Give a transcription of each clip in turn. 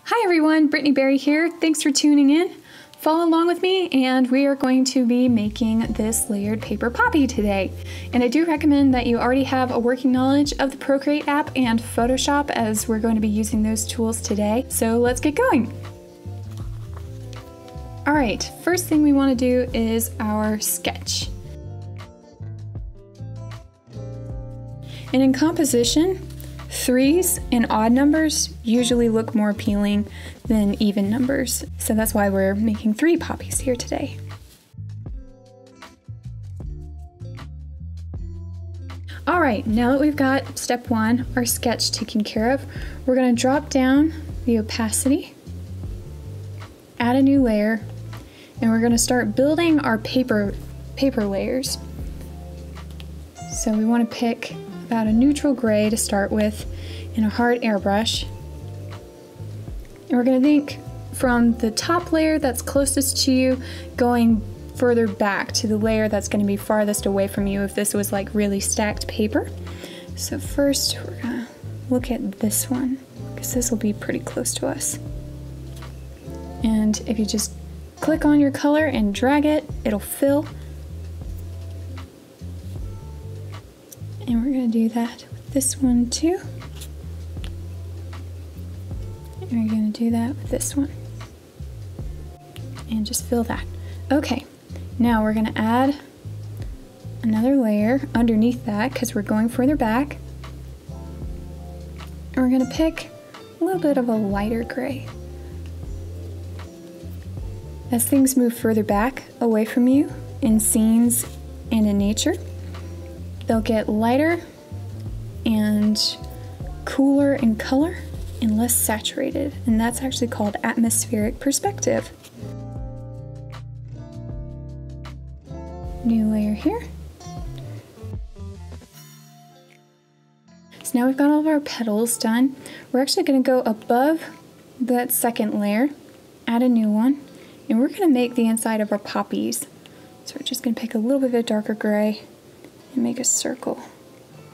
Hi everyone, Brittany Berry here. Thanks for tuning in. Follow along with me and we are going to be making this layered paper poppy today. And I do recommend that you already have a working knowledge of the Procreate app and Photoshop as we're going to be using those tools today. So let's get going. All right, first thing we want to do is our sketch. And in composition, threes and odd numbers usually look more appealing than even numbers. So that's why we're making 3 poppies here today. All right, now that we've got step 1, our sketch taken care of, we're going to drop down the opacity, add a new layer, and we're going to start building our paper layers. So we want to pick about a neutral gray to start with and a hard airbrush. And we're going to think from the top layer that's closest to you going further back to the layer that's going to be farthest away from you if this was like really stacked paper. So first we're going to look at this one because this will be pretty close to us. And if you just click on your color and drag it, it'll fill. And we're going to do that with this one too. And we're going to do that with this one. And just fill that. Okay, now we're going to add another layer underneath that because we're going further back. And we're going to pick a little bit of a lighter gray. As things move further back away from you in scenes and in nature, they'll get lighter and cooler in color and less saturated, and that's actually called atmospheric perspective. New layer here. So now we've got all of our petals done. We're actually going to go above that second layer, add a new one, and we're going to make the inside of our poppies. So we're just going to pick a little bit of a darker gray and make a circle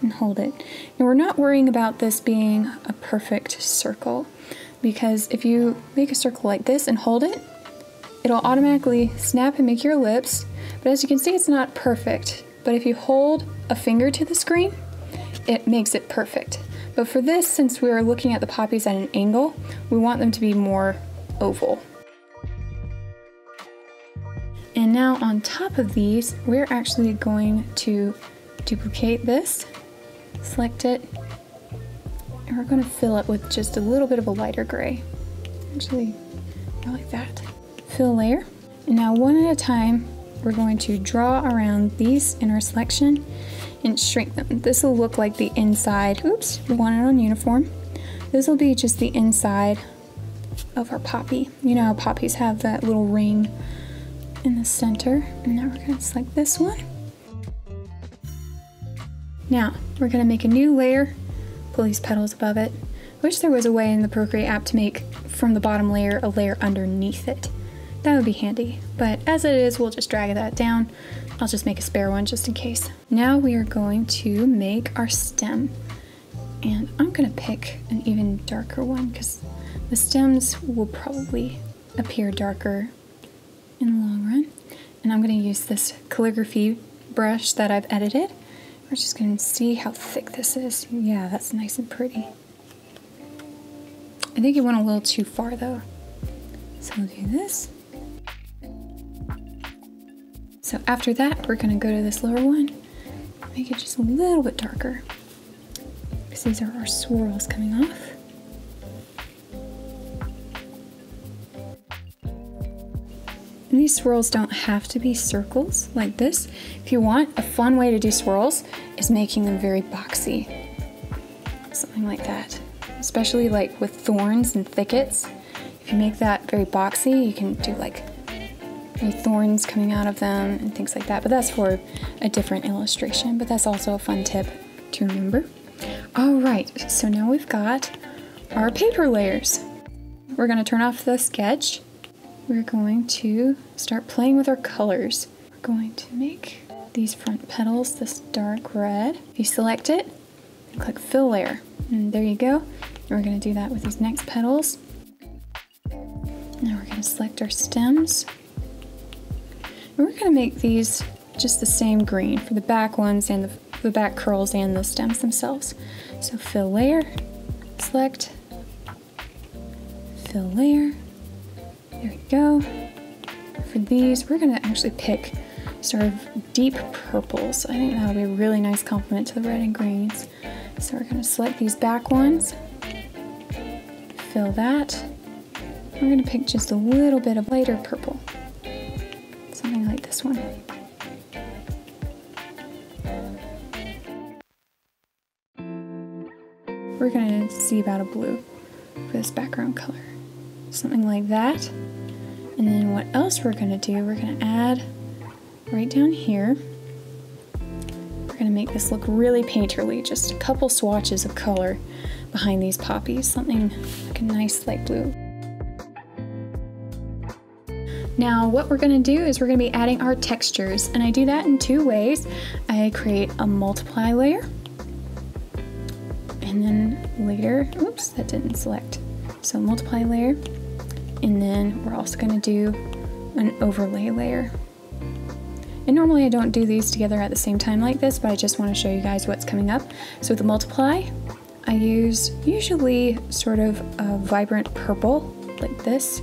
and hold it. And we're not worrying about this being a perfect circle because if you make a circle like this and hold it, it'll automatically snap and make your ellipse. But as you can see, it's not perfect. But if you hold a finger to the screen, it makes it perfect. But for this, since we're looking at the poppies at an angle, we want them to be more oval. And now on top of these, we're actually going to duplicate this, select it, and we're going to fill it with just a little bit of a lighter gray. Actually, I like that. Fill layer. And now one at a time, we're going to draw around these in our selection and shrink them. This will look like the inside. Oops, we want it on uniform. This will be just the inside of our poppy. You know how poppies have that little ring in the center. And now we're going to select this one. Now, we're going to make a new layer, pull these petals above it. Wish there was a way in the Procreate app to make from the bottom layer a layer underneath it. That would be handy, but as it is, we'll just drag that down. I'll just make a spare one just in case. Now we are going to make our stem. And I'm going to pick an even darker one because the stems will probably appear darker in the long run. And I'm going to use this calligraphy brush that I've edited. We're just going to see how thick this is. Yeah, that's nice and pretty. I think it went a little too far though. So we'll do this. So after that, we're going to go to this lower one, make it just a little bit darker because these are our swirls coming off. And these swirls don't have to be circles like this. If you want, a fun way to do swirls is making them very boxy. Something like that. Especially like with thorns and thickets. If you make that very boxy, you can do like thorns coming out of them and things like that. But that's for a different illustration. But that's also a fun tip to remember. All right, so now we've got our paper layers. We're going to turn off the sketch. We're going to start playing with our colors. We're going to make these front petals this dark red. If you select it, and click fill layer, and there you go. And we're going to do that with these next petals. gonna select our stems. And we're gonna make these just the same green for the back ones and the back curls and the stems themselves. So fill layer, select, fill layer. There we go. For these, we're gonna actually pick sort of deep purples. I think that'll be a really nice complement to the red and greens. So we're gonna select these back ones, fill that. We're gonna pick just a little bit of lighter purple. Something like this one. We're gonna see about a blue for this background color. Something like that. And then what else we're gonna do, we're gonna add right down here. We're gonna make this look really painterly, just a couple swatches of color behind these poppies, something like a nice light blue. Now what we're gonna do is we're gonna be adding our textures, and I do that in two ways. I create a multiply layer, and then later, oops, that didn't select. So multiply layer, and then we're also gonna do an overlay layer. And normally I don't do these together at the same time like this, but I just want to show you guys what's coming up. So with the multiply, I use usually sort of a vibrant purple like this.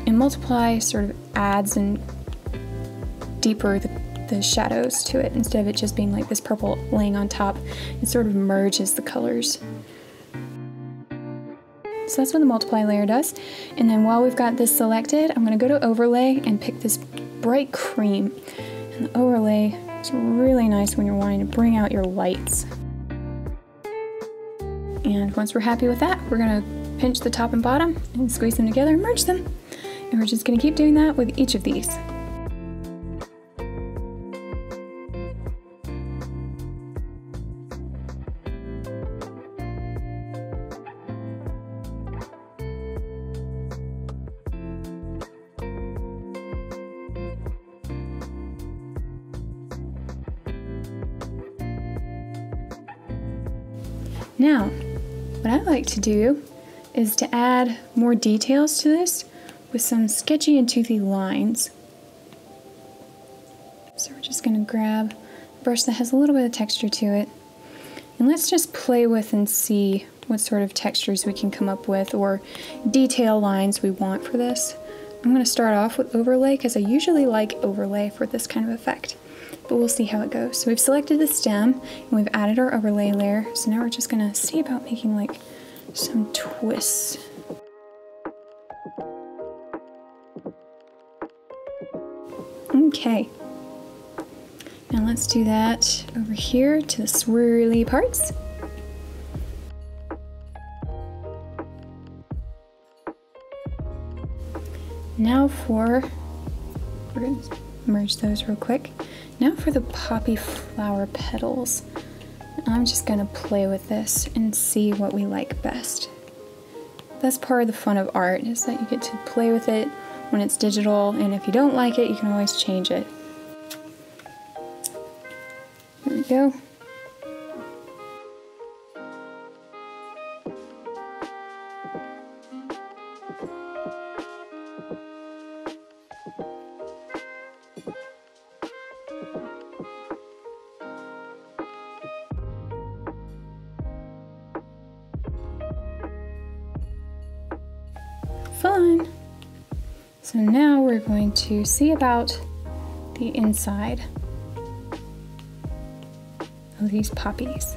And multiply sort of adds and deeper the shadows to it. Instead of it just being like this purple laying on top, it sort of merges the colors. So that's what the multiply layer does. And then while we've got this selected, I'm going to go to overlay and pick this bright cream. And the overlay is really nice when you're wanting to bring out your lights. And once we're happy with that, we're going to pinch the top and bottom and squeeze them together and merge them. And we're just going to keep doing that with each of these. Now, what I like to do is to add more details to this with some sketchy and toothy lines. So we're just going to grab a brush that has a little bit of texture to it, and let's just play with and see what sort of textures we can come up with or detail lines we want for this. I'm going to start off with overlay because I usually like overlay for this kind of effect. But we'll see how it goes. So we've selected the stem and we've added our overlay layer. So now we're just gonna see about making like some twists. Okay. Now let's do that over here to the swirly parts. Now we're gonna merge those real quick. Now for the poppy flower petals. I'm just gonna play with this and see what we like best. That's part of the fun of art, is that you get to play with it when it's digital, and if you don't like it, you can always change it. There we go. Fun! So now we're going to see about the inside of these poppies.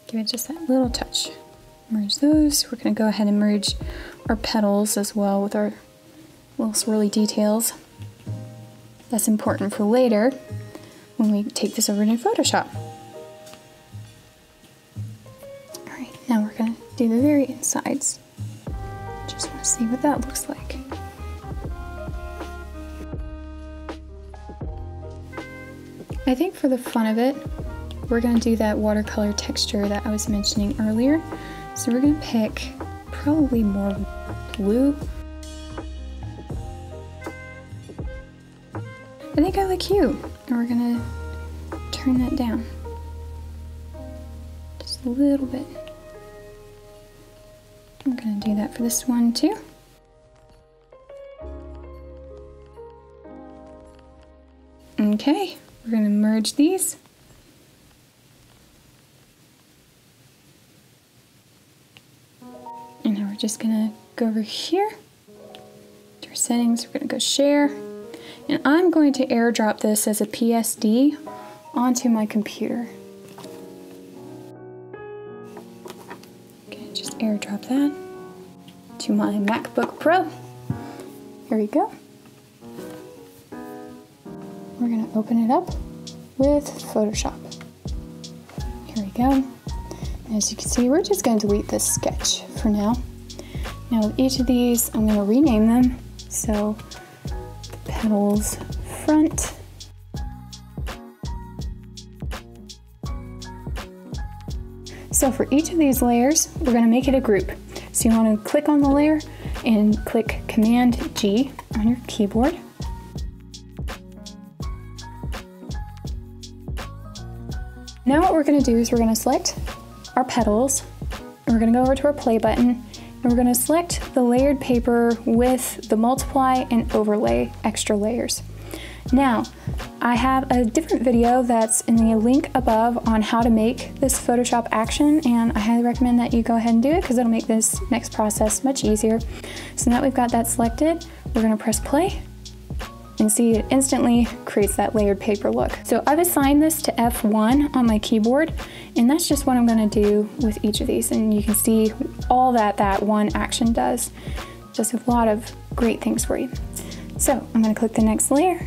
Give it just that little touch. Merge those. We're going to go ahead and merge our petals as well with our little swirly details. That's important for later when we take this over to Photoshop. Alright, now we're going to do the very insides. Just want to see what that looks like. I think for the fun of it, we're going to do that watercolor texture that I was mentioning earlier. So we're going to pick probably more blue. I think I look cute. And we're gonna turn that down. Just a little bit. I'm gonna do that for this one too. Okay, we're gonna merge these. And now we're just gonna go over here to our settings. We're gonna go share. And I'm going to airdrop this as a PSD onto my computer. Okay, just airdrop that to my MacBook Pro. Here we go. We're gonna open it up with Photoshop. Here we go. And as you can see, we're just gonna delete this sketch for now. Now with each of these, I'm gonna rename them. So, petals front. So for each of these layers, we're gonna make it a group. So you wanna click on the layer and click Command G on your keyboard. Now what we're gonna do is we're gonna select our petals, and we're gonna go over to our play button, and we're gonna select the layered paper with the multiply and overlay extra layers. Now, I have a different video that's in the link above on how to make this Photoshop action, and I highly recommend that you go ahead and do it because it'll make this next process much easier. So now that we've got that selected, we're gonna press play, and see it instantly creates that layered paper look. So I've assigned this to F1 on my keyboard, and that's just what I'm gonna do with each of these. And you can see all that that one action does. Just a lot of great things for you. So I'm gonna click the next layer.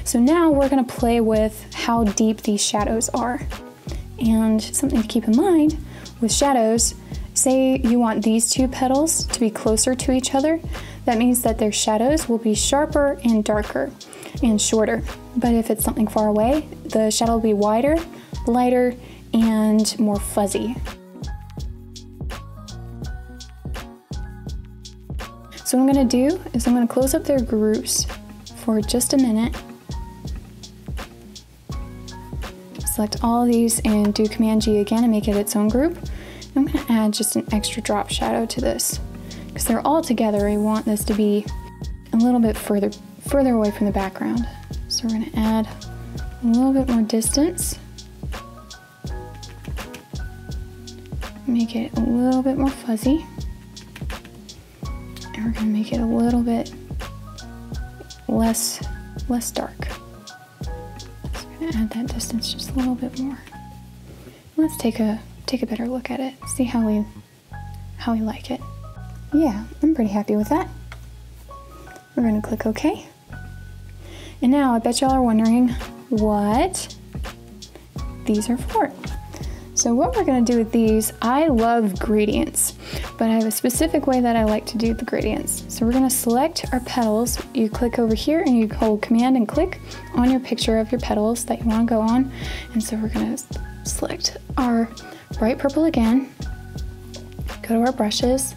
So now we're gonna play with how deep these shadows are. And something to keep in mind with shadows, say you want these two petals to be closer to each other, that means that their shadows will be sharper and darker and shorter. But if it's something far away, the shadow will be wider, lighter, and more fuzzy. So what I'm gonna do is I'm gonna close up their groups for just a minute. Select all of these and do Command G again and make it its own group. I'm gonna add just an extra drop shadow to this because they're all together. I want this to be a little bit further away from the background. So we're gonna add a little bit more distance. Make it a little bit more fuzzy. And we're gonna make it a little bit less dark. So we're gonna add that distance just a little bit more. Let's take a better look at it, see how we like it. Yeah, I'm pretty happy with that. We're gonna click OK. And now I bet y'all are wondering what these are for. So what we're gonna do with these, I love gradients, but I have a specific way that I like to do the gradients. So we're gonna select our petals. You click over here and you hold Command and click on your picture of your petals that you wanna go on. And so we're gonna select our bright purple again, go to our brushes,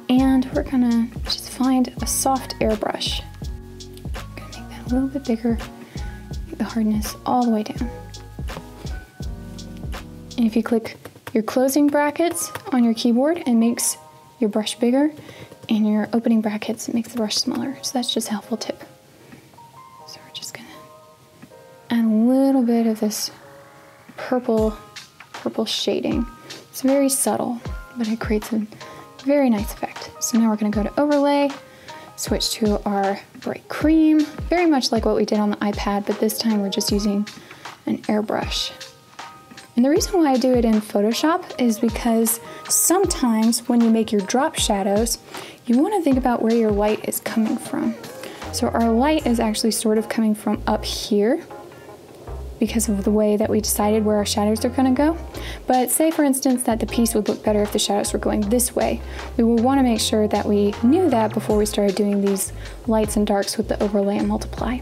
and we're gonna just find a soft airbrush. I'm gonna make that a little bit bigger, make the hardness all the way down. And if you click your closing brackets on your keyboard, it makes your brush bigger, and your opening brackets, it makes the brush smaller. So that's just a helpful tip. So we're just gonna add a little bit of this purple shading. It's very subtle, but it creates a very nice effect. So now we're gonna go to overlay, switch to our bright cream, very much like what we did on the iPad, but this time we're just using an airbrush. And the reason why I do it in Photoshop is because sometimes when you make your drop shadows, you wanna think about where your light is coming from. So our light is actually sort of coming from up here, because of the way that we decided where our shadows are gonna go. But say for instance that the piece would look better if the shadows were going this way. We would wanna make sure that we knew that before we started doing these lights and darks with the overlay and multiply.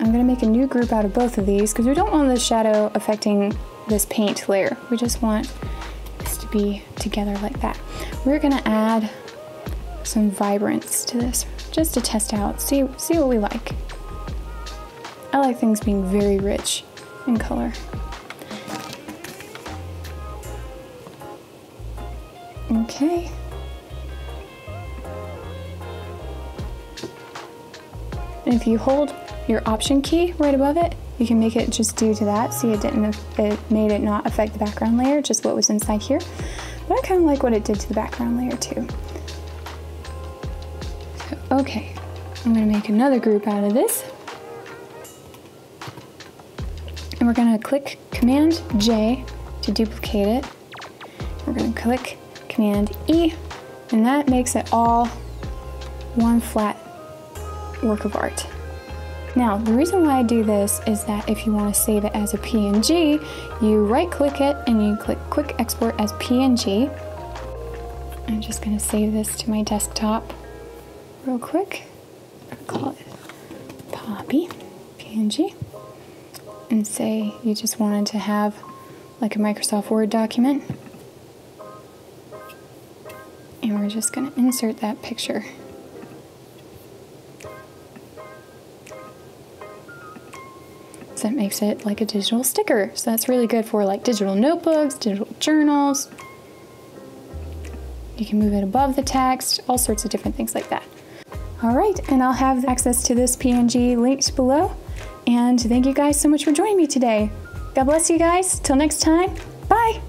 I'm gonna make a new group out of both of these because we don't want the shadow affecting this paint layer. We just want this to be together like that. We're gonna add some vibrance to this just to test out, see what we like. I like things being very rich in color. Okay. And if you hold your Option key right above it, you can make it just do to that. See, it made it not affect the background layer, just what was inside here. But I kind of like what it did to the background layer too. So, okay, I'm gonna make another group out of this. And we're gonna click Command J to duplicate it. We're gonna click Command E, and that makes it all one flat work of art. Now, the reason why I do this is that if you want to save it as a PNG, you right-click it and you click Quick Export as PNG. I'm just going to save this to my desktop real quick. I'll call it Poppy PNG, and say you just wanted to have like a Microsoft Word document. And we're just going to insert that picture. So that makes it like a digital sticker. So that's really good for like digital notebooks, digital journals. You can move it above the text, all sorts of different things like that. All right, and I'll have access to this PNG linked below. And thank you guys so much for joining me today. God bless you guys. Till next time, bye.